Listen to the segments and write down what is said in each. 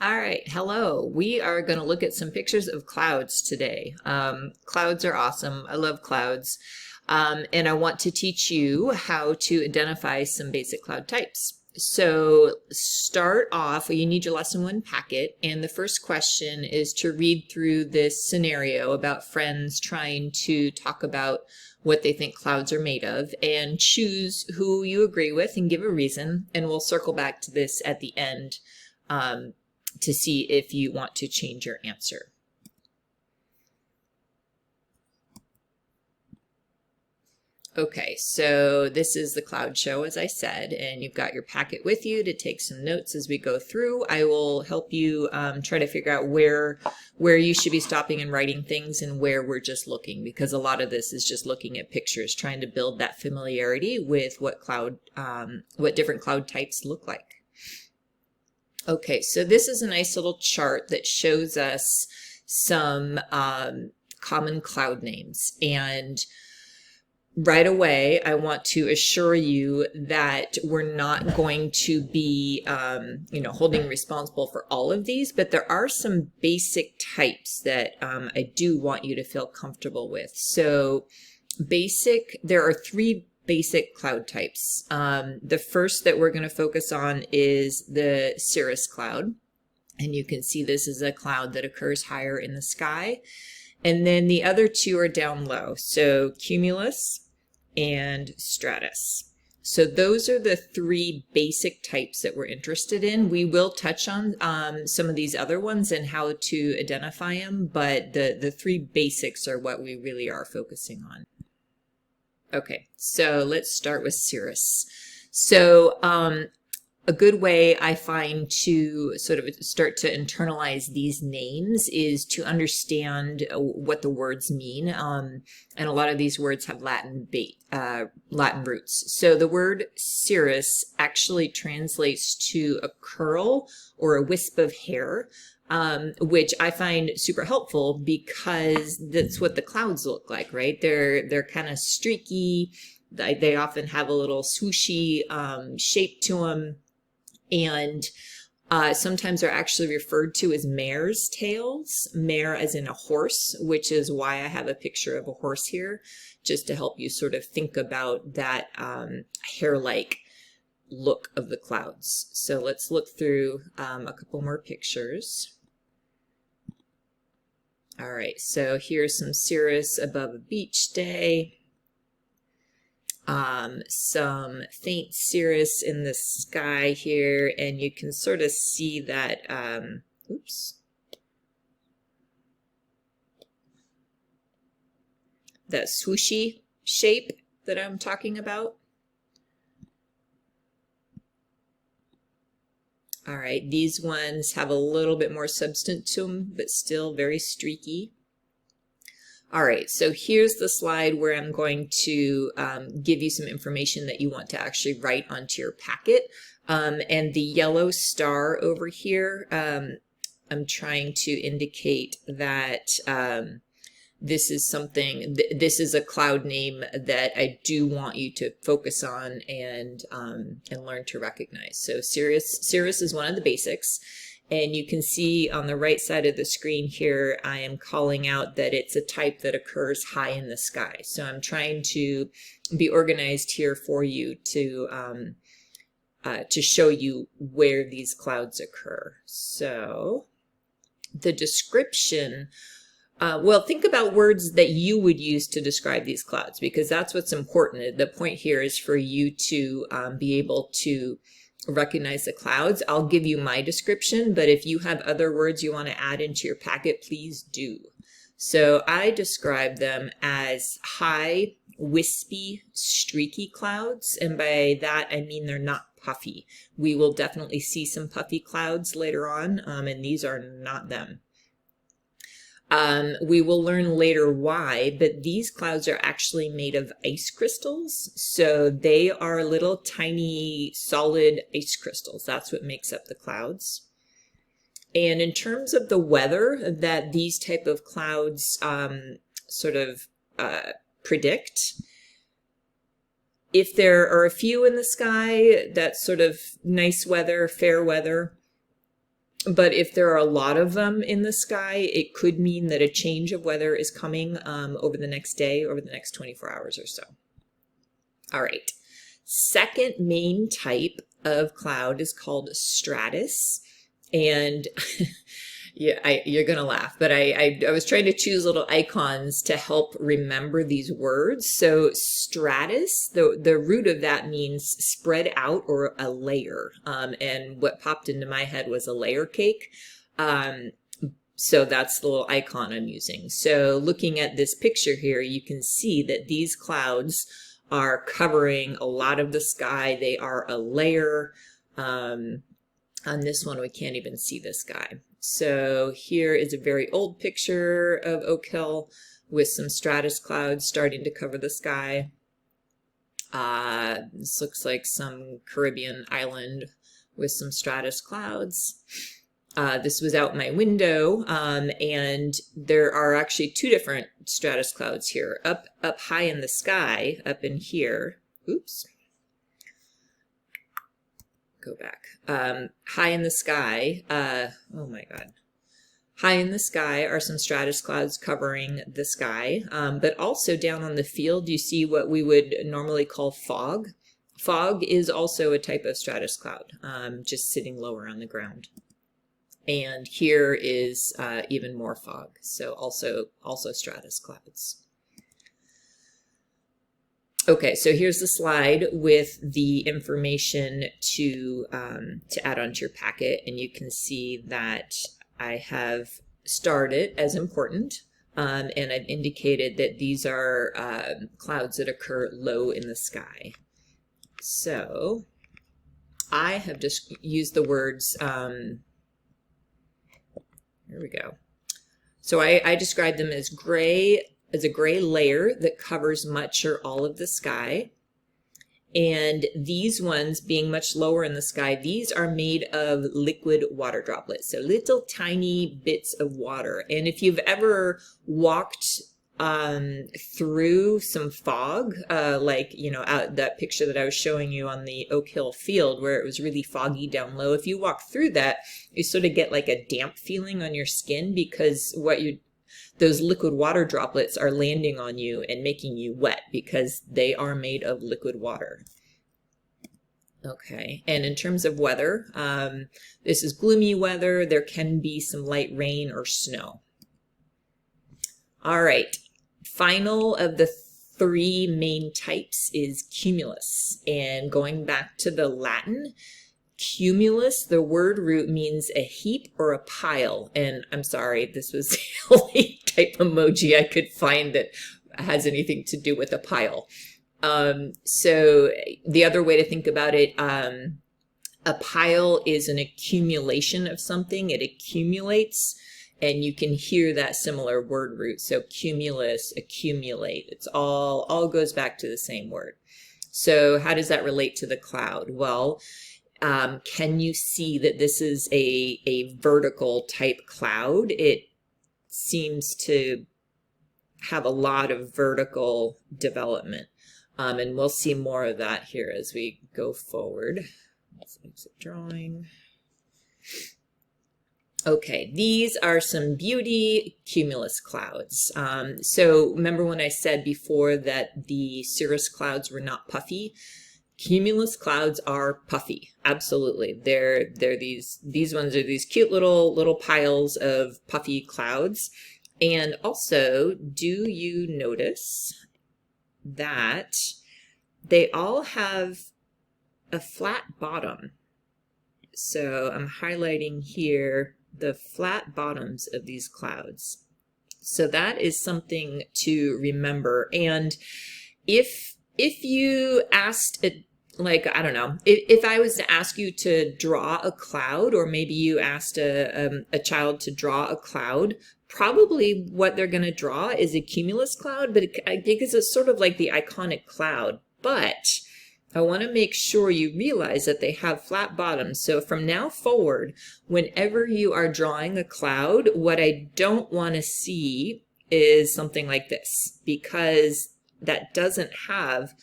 All right, hello. We are going to look at some pictures of clouds today. Clouds are awesome. I love clouds. And I want to teach you how to identify some basic cloud types. So start off, you need your lesson one packet, and the first question is to read through this scenario about friends trying to talk about what they think clouds are made of, and choose who you agree with and give a reason, and we'll circle back to this at the end to see if you want to change your answer. Okay, so this is the cloud show, as I said, and you've got your packet with you to take some notes as we go through. I will help you try to figure out where you should be stopping and writing things and where we're just looking, because a lot of this is just looking at pictures, trying to build that familiarity with what different cloud types look like. Okay, so this is a nice little chart that shows us some common cloud names, and right away, I want to assure you that we're not going to be, holding responsible for all of these, but there are some basic types that I do want you to feel comfortable with. So there are three basic cloud types. The first that we're going to focus on is the cirrus cloud. And you can see this is a cloud that occurs higher in the sky. And then the other two are down low. So cumulus and stratus. So those are the three basic types that we're interested in. We will touch on some of these other ones and how to identify them, but the three basics are what we really are focusing on. Okay, so let's start with cirrus. So a good way I find to sort of start to internalize these names is to understand what the words mean. And a lot of these words have Latin roots. So the word cirrus actually translates to a curl or a wisp of hair, which I find super helpful because that's what the clouds look like, right? They're kind of streaky. They often have a little swooshy shape to them. And sometimes they're actually referred to as mare's tails, mare as in a horse, which is why I have a picture of a horse here, just to help you sort of think about that hair-like look of the clouds. So let's look through a couple more pictures. All right, so here's some cirrus above a beach day. Some faint cirrus in the sky here, and you can sort of see that, that swooshy shape that I'm talking about. All right, these ones have a little bit more substance to them, but still very streaky. All right, so here's the slide where I'm going to give you some information that you want to actually write onto your packet. And the yellow star over here, I'm trying to indicate that this is a cloud name that I do want you to focus on and learn to recognize. So cirrus is one of the basics. And you can see on the right side of the screen here, I am calling out that it's a type that occurs high in the sky. So I'm trying to be organized here for you to show you where these clouds occur. So the description, well, think about words that you would use to describe these clouds, because that's what's important. The point here is for you to be able to recognize the clouds. I'll give you my description, but if you have other words you want to add into your packet, please do. So I describe them as high, wispy, streaky clouds, and by that I mean they're not puffy. We will definitely see some puffy clouds later on, and these are not them. We will learn later why, but these clouds are actually made of ice crystals. So they are little tiny solid ice crystals. That's what makes up the clouds. And in terms of the weather that these type of clouds predict, if there are a few in the sky, that's sort of nice weather, fair weather. But if there are a lot of them in the sky, it could mean that a change of weather is coming over the next day, over the next 24 hours or so. All right. Second main type of cloud is called stratus. And yeah, you're going to laugh, but I was trying to choose little icons to help remember these words. So stratus, the root of that means spread out or a layer. And what popped into my head was a layer cake. So that's the little icon I'm using. So looking at this picture here, you can see that these clouds are covering a lot of the sky. They are a layer. On this one, we can't even see the sky. So here is a very old picture of Oak Hill with some stratus clouds starting to cover the sky. This looks like some Caribbean island with some stratus clouds. This was out my window, and there are actually two different stratus clouds here. Up high in the sky, up in here. Oops. Go back. High in the sky. Oh my God. High in the sky are some stratus clouds covering the sky, but also down on the field, you see what we would normally call fog. Fog is also a type of stratus cloud, just sitting lower on the ground. And here is even more fog, so also stratus clouds. Okay, so here's the slide with the information to add onto your packet, and you can see that I have starred it as important, and I've indicated that these are clouds that occur low in the sky. So I have just used the words, here we go. So I describe them as gray, as a gray layer that covers much or all of the sky. And these ones being much lower in the sky, these are made of liquid water droplets, so little tiny bits of water. And if you've ever walked through some fog, like, you know, out that picture that I was showing you on the Oak Hill field where it was really foggy down low, if you walk through that, you sort of get like a damp feeling on your skin because those liquid water droplets are landing on you and making you wet because they are made of liquid water. Okay, and in terms of weather, this is gloomy weather. There can be some light rain or snow. All right, final of the three main types is cumulus. And going back to the Latin, cumulus, the word root means a heap or a pile. And I'm sorry, this was the only type emoji I could find that has anything to do with a pile. So the other way to think about it, a pile is an accumulation of something. It accumulates, and you can hear that similar word root. So cumulus, accumulate. It's all goes back to the same word. So how does that relate to the cloud? Well, can you see that this is a vertical type cloud? It seems to have a lot of vertical development. And we'll see more of that here as we go forward. Let's exit drawing. Okay, these are some beauty cumulus clouds. So remember when I said before that the cirrus clouds were not puffy? Cumulus clouds are puffy. Absolutely. They're these ones are these cute little piles of puffy clouds. And also, do you notice that they all have a flat bottom? So I'm highlighting here the flat bottoms of these clouds. So that is something to remember. And if you asked like, I don't know, if I was to ask you to draw a cloud, or maybe you asked a child to draw a cloud, probably what they're going to draw is a cumulus cloud, but I think it's sort of like the iconic cloud. But I want to make sure you realize that they have flat bottoms. So from now forward, whenever you are drawing a cloud, what I don't want to see is something like this, because that doesn't have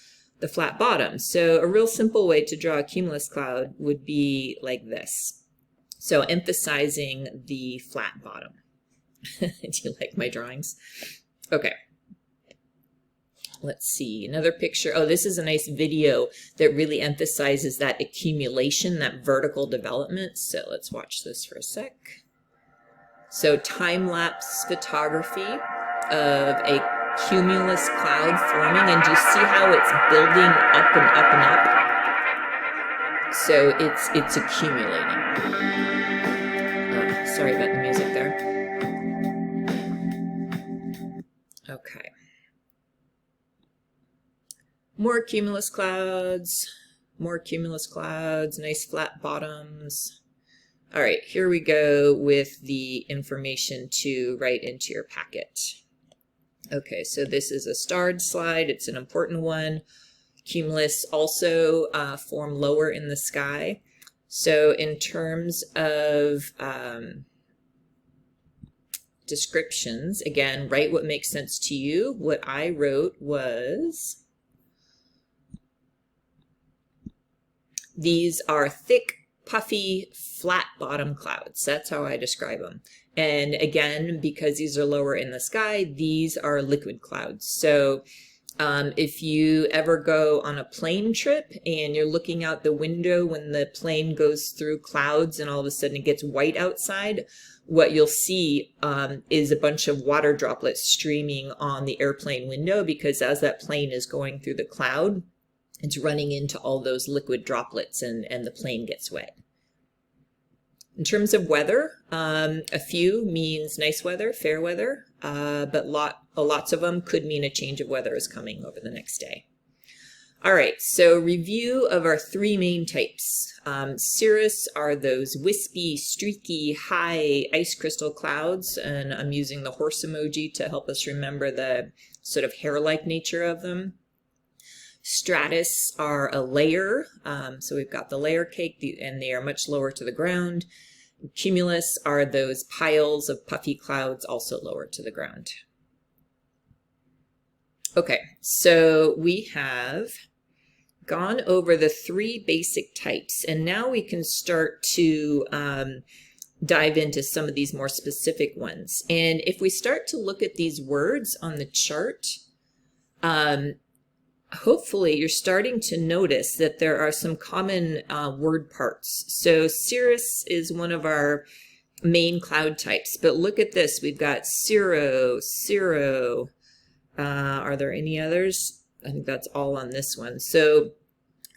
the flat bottom. So a real simple way to draw a cumulus cloud would be like this. So emphasizing the flat bottom. Do you like my drawings? Okay. Let's see, another picture. Oh, this is a nice video that really emphasizes that accumulation, that vertical development. So let's watch this for a sec. So time-lapse photography of a cumulus cloud forming, and do you see how it's building up and up and up? So it's accumulating. Sorry about the music there. Okay. More cumulus clouds, nice flat bottoms. All right, here we go with the information to write into your packet. Okay, so this is a starred slide. It's an important one. Cumulus also form lower in the sky. So in terms of descriptions, again, write what makes sense to you. What I wrote was, these are thick, puffy, flat bottom clouds. That's how I describe them. And again, because these are lower in the sky, these are liquid clouds. So if you ever go on a plane trip and you're looking out the window when the plane goes through clouds and all of a sudden it gets white outside, what you'll see is a bunch of water droplets streaming on the airplane window, because as that plane is going through the cloud, it's running into all those liquid droplets and the plane gets wet. In terms of weather, a few means nice weather, fair weather, but lots of them could mean a change of weather is coming over the next day. All right, so review of our three main types. Cirrus are those wispy, streaky, high ice crystal clouds, and I'm using the horse emoji to help us remember the sort of hair-like nature of them. Stratus are a layer, so we've got the layer cake, and they are much lower to the ground. Cumulus are those piles of puffy clouds, also lower to the ground. Okay, so we have gone over the three basic types, and now we can start to dive into some of these more specific ones. And if we start to look at these words on the chart, hopefully you're starting to notice that there are some common word parts. So cirrus is one of our main cloud types, but look at this. We've got cirro, cirro. Are there any others? I think that's all on this one. So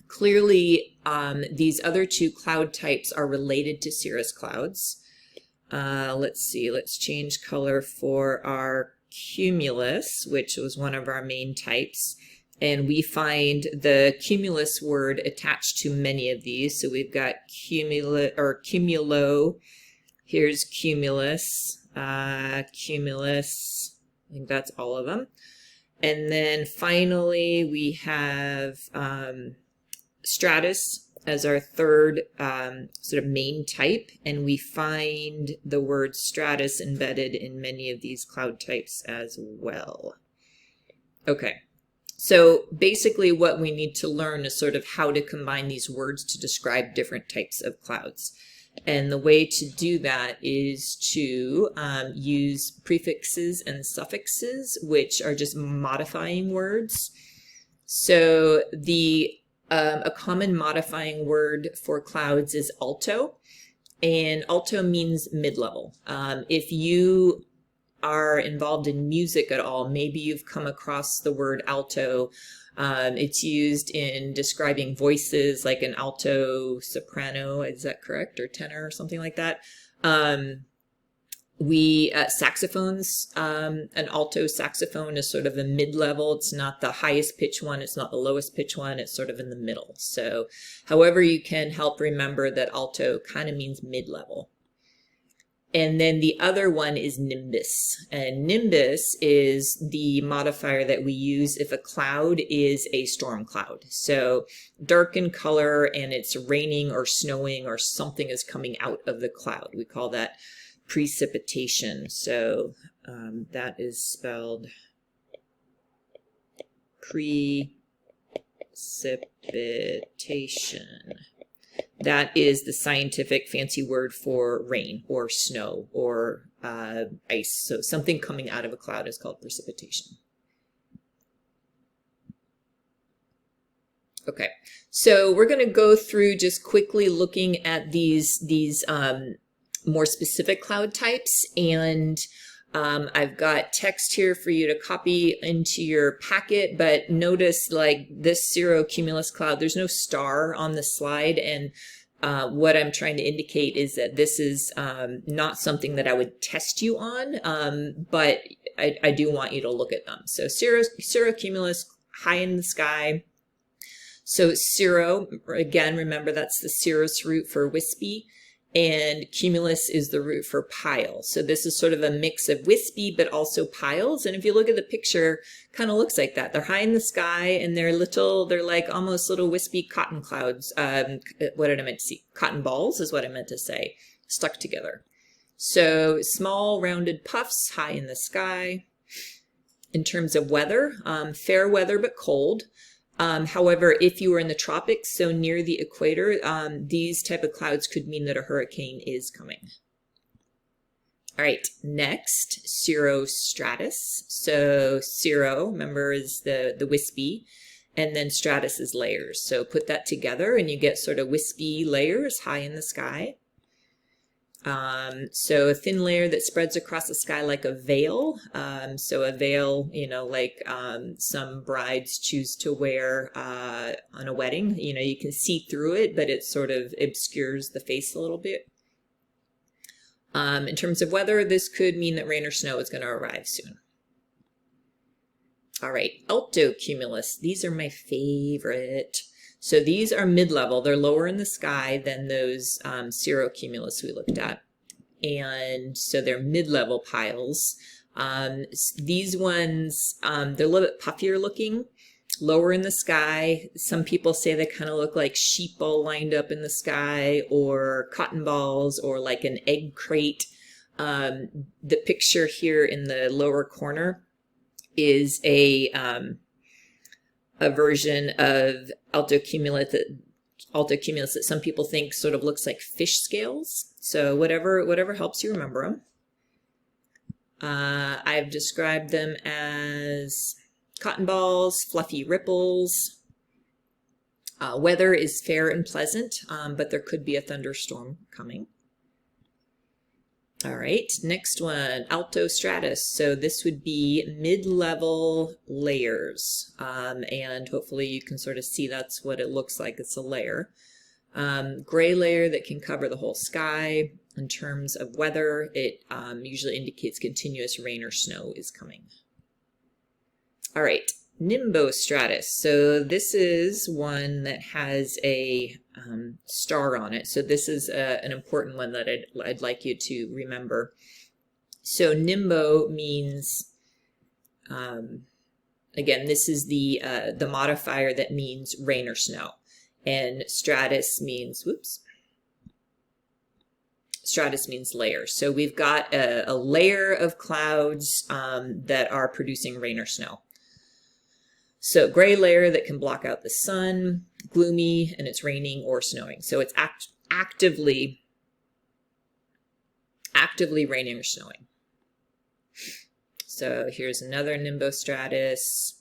clearly these other two cloud types are related to cirrus clouds. Let's see, let's change color for our cumulus, which was one of our main types. And we find the cumulus word attached to many of these. So we've got cumulo. Here's cumulus, cumulus. I think that's all of them. And then finally we have stratus as our third sort of main type. And we find the word stratus embedded in many of these cloud types as well. Okay. So basically what we need to learn is sort of how to combine these words to describe different types of clouds. And the way to do that is to use prefixes and suffixes, which are just modifying words. So a common modifying word for clouds is alto, and alto means mid-level. If you are involved in music at all, maybe you've come across the word alto. It's used in describing voices, like an alto soprano, is that correct? Or tenor or something like that. Saxophones, an alto saxophone is sort of a mid-level. It's not the highest pitch one. It's not the lowest pitch one. It's sort of in the middle. So however you can help remember that alto kind of means mid-level. And then the other one is nimbus. And nimbus is the modifier that we use if a cloud is a storm cloud. So dark in color and it's raining or snowing or something is coming out of the cloud. We call that precipitation. So that is spelled precipitation. That is the scientific fancy word for rain or snow or ice. So something coming out of a cloud is called precipitation. Okay, so we're going to go through just quickly looking at these more specific cloud types, and I've got text here for you to copy into your packet, but notice like this cirrocumulus cloud, there's no star on the slide, and what I'm trying to indicate is that this is not something that I would test you on, but I do want you to look at them. So cirrocumulus, high in the sky. So cirro, again, remember that's the cirrus root for wispy, and cumulus is the root for pile. So this is sort of a mix of wispy, but also piles. And if you look at the picture, kind of looks like that. They're high in the sky, and they're like almost little wispy cotton clouds. What did I meant to say? Cotton balls is what I meant to say, stuck together. So small rounded puffs high in the sky. In terms of weather, fair weather, but cold. However, if you were in the tropics, so near the equator, these type of clouds could mean that a hurricane is coming. All right, next, cirrostratus. So cirro, remember, is the wispy, and then stratus is layers. So put that together and you get sort of wispy layers high in the sky. So a thin layer that spreads across the sky like a veil. So a veil, you know, like some brides choose to wear on a wedding. You know, you can see through it, but it sort of obscures the face a little bit. In terms of weather, this could mean that rain or snow is going to arrive soon. All right, altocumulus. These are my favorite. So these are mid-level. They're lower in the sky than those cirrocumulus we looked at. And so they're mid-level piles. These ones, they're a little bit puffier looking, lower in the sky. Some people say they kind of look like sheep all lined up in the sky, or cotton balls, or like an egg crate. The picture here in the lower corner is a version of altocumulus that some people think sort of looks like fish scales. So whatever helps you remember them. I've described them as cotton balls, fluffy ripples. Weather is fair and pleasant, but there could be a thunderstorm coming. All right, next one, altostratus. So this would be mid-level layers, and hopefully you can sort of see that's what it looks like. It's a layer. Gray layer that can cover the whole sky. In terms of weather, it usually indicates continuous rain or snow is coming. All right, nimbostratus. So this is one that has a star on it. So this is an important one that I'd like you to remember. So nimbo means, again, this is the modifier that means rain or snow. And stratus means, stratus means layer. So we've got a layer of clouds that are producing rain or snow. So gray layer that can block out the sun, gloomy, and it's raining or snowing. So it's actively raining or snowing. So here's another nimbostratus.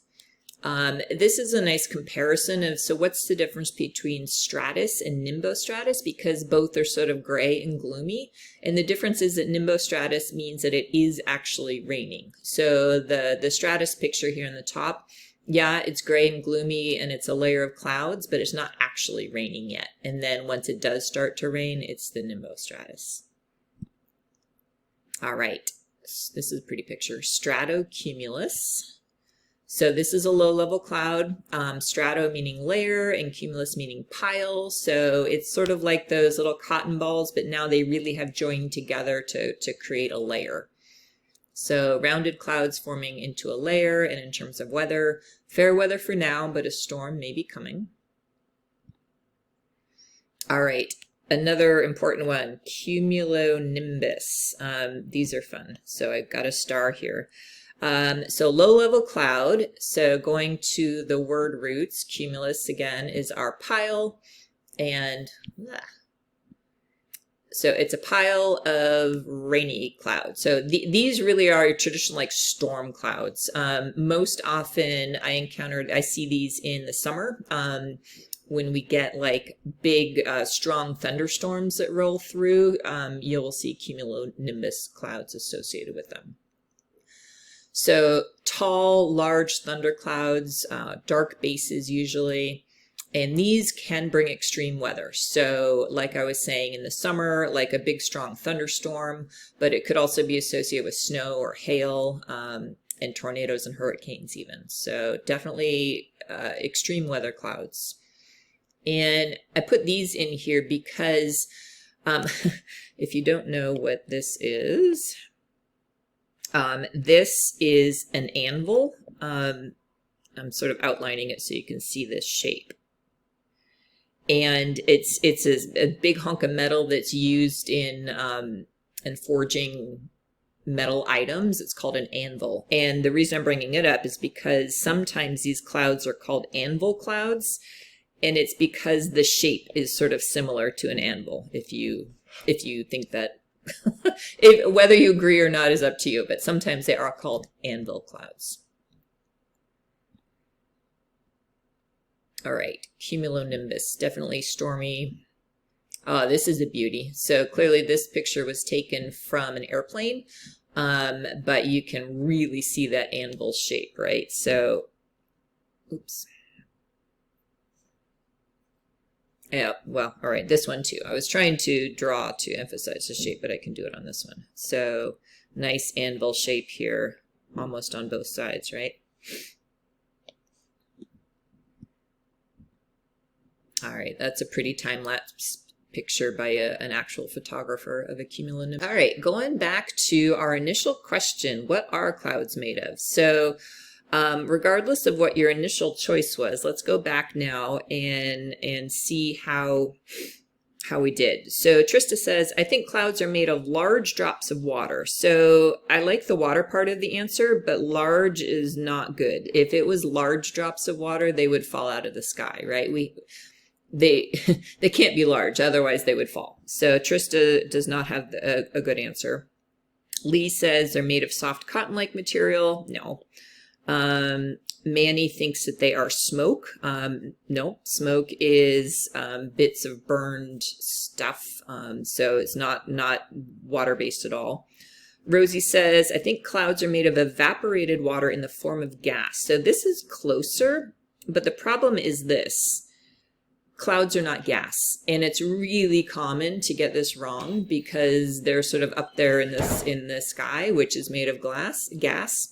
This is a nice comparison of, so what's the difference between stratus and nimbostratus? Because both are sort of gray and gloomy. And the difference is that nimbostratus means that it is actually raining. So the stratus picture here in the top, yeah, it's gray and gloomy and it's a layer of clouds, but it's not actually raining yet. And then once it does start to rain, it's the nimbostratus. All right, this is a pretty picture. Stratocumulus. So this is a low-level cloud, strato meaning layer and cumulus meaning pile. So it's sort of like those little cotton balls, but now they really have joined together to create a layer. So rounded clouds forming into a layer, and in terms of weather, fair weather for now, but a storm may be coming. All right, another important one, cumulonimbus. These are fun. So I've got a star here. So low-level cloud, so going to the word roots, cumulus again is our pile, And so it's a pile of rainy clouds. So these really are traditional like storm clouds. Most often I see these in the summer when we get like big, strong thunderstorms that roll through. You'll see cumulonimbus clouds associated with them. So tall, large thunderclouds, dark bases usually. And these can bring extreme weather. So like I was saying, in the summer, like a big strong thunderstorm, but it could also be associated with snow or hail, and tornadoes and hurricanes even. So definitely extreme weather clouds. And I put these in here because if you don't know what this is an anvil. I'm sort of outlining it so you can see this shape. And it's a big hunk of metal that's used in forging metal items. It's called an anvil. And the reason I'm bringing it up is because sometimes these clouds are called anvil clouds, and it's because the shape is sort of similar to an anvil. If you think that, whether you agree or not is up to you, but sometimes they are called anvil clouds. All right, cumulonimbus, definitely stormy. This is a beauty. So clearly this picture was taken from an airplane, but you can really see that anvil shape, right? So, oops. Yeah, well, all right, this one too. I was trying to draw to emphasize the shape, but I can do it on this one. So nice anvil shape here, almost on both sides, right? All right, that's a pretty time-lapse picture by an actual photographer of a cumulonimbus. All right, going back to our initial question, what are clouds made of? So regardless of what your initial choice was, let's go back now and see how we did. So Trista says, I think clouds are made of large drops of water. So I like the water part of the answer, but large is not good. If it was large drops of water, they would fall out of the sky, right? They can't be large, otherwise they would fall. So Trista does not have a good answer. Lee says they're made of soft cotton-like material. No. Manny thinks that they are smoke. No, smoke is bits of burned stuff, so it's not water-based at all. Rosie says, I think clouds are made of evaporated water in the form of gas. So this is closer, but the problem is this. Clouds are not gas, and it's really common to get this wrong because they're sort of up there in the sky, which is made of gas.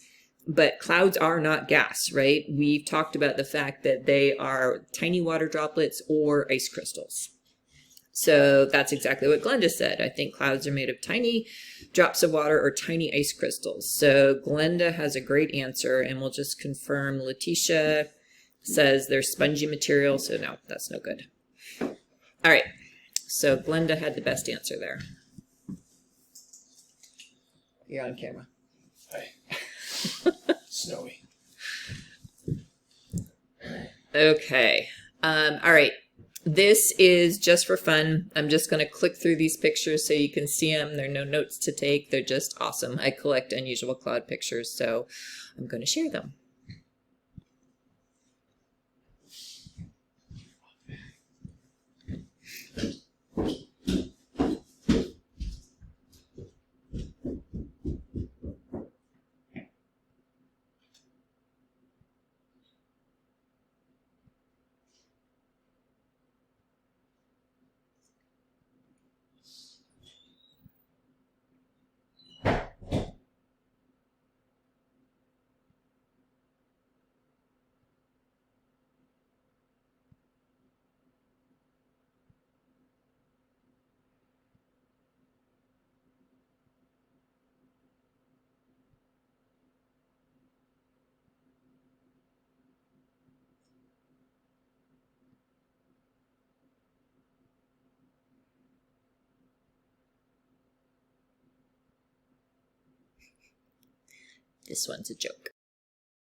But clouds are not gas, right? We've talked about the fact that they are tiny water droplets or ice crystals. So that's exactly what Glenda said. I think clouds are made of tiny drops of water or tiny ice crystals. So Glenda has a great answer, and we'll just confirm. Letitia says they're spongy material, so no, that's no good. All right, so Glenda had the best answer there. You're on camera. Hi. Snowy. Okay. All right. This is just for fun. I'm just going to click through these pictures so you can see them. There are no notes to take. They're just awesome. I collect unusual cloud pictures, so I'm going to share them. This one's a joke.